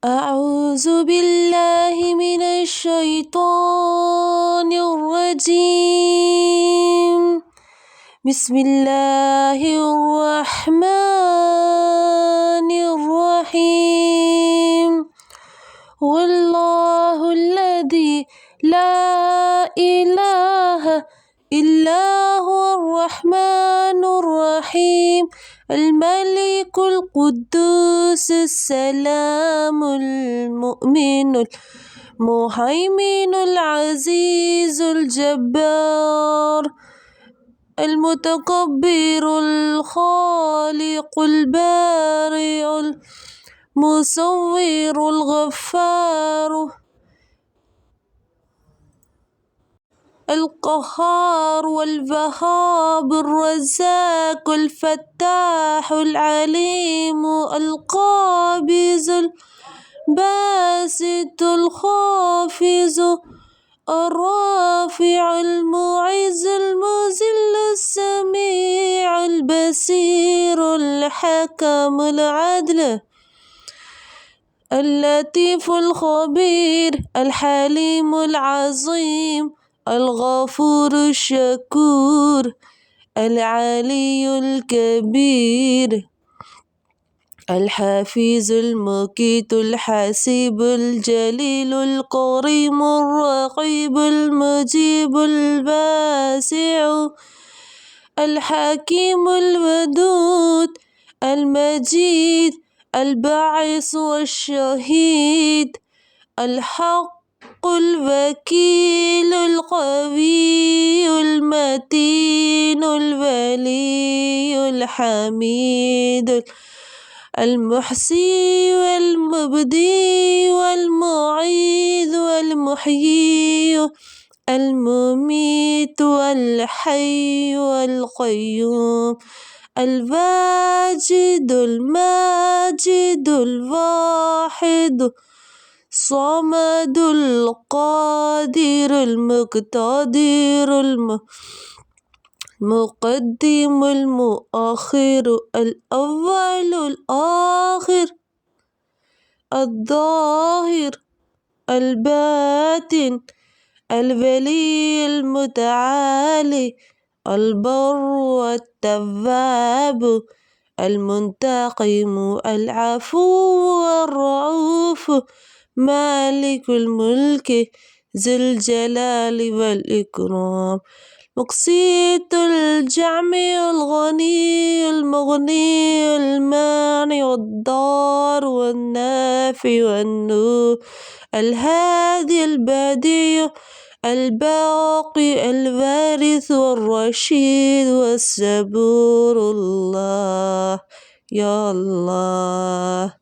أعوذ بالله من الشيطان الرجيم. بسم الله الرحمن الرحيم. والله الذي لا إله إلا هو الرحمن الرحيم، الملك القدوس السلام المؤمن المهيمن العزيز الجبار المتكبر الخالق البارئ المصور الغفار القهار والوهاب الرزاق الفتاح العليم القابض الباسط الخافض الرافع المعز المذل السميع البصير الحكم العدل اللطيف الخبير الحليم العظيم الغفور الشكور العلي الكبير الحفيظ المقيت الحسيب الجليل الكريم الرقيب المجيب الباسع الحكيم الودود المجيد الباعث والشهيد الحق الوكيل القوي المتين الولي الحميد المحصي والمبدي والمعيد والمحيي المميت والحي والقيوم الواجد الماجد الواحد الصمد القادر المقتدر المقدم المؤخر الأول الآخر الظاهر الباطن الولي المتعالي البر والتواب المنتقم العفو الرؤوف مالك الملك ذي الجلال والإكرام مقسيط الجميع الغني المغني المانع الضار والنافع والنور الهادي البديع الباقي الوارث والرشيد والصبور الله يا الله.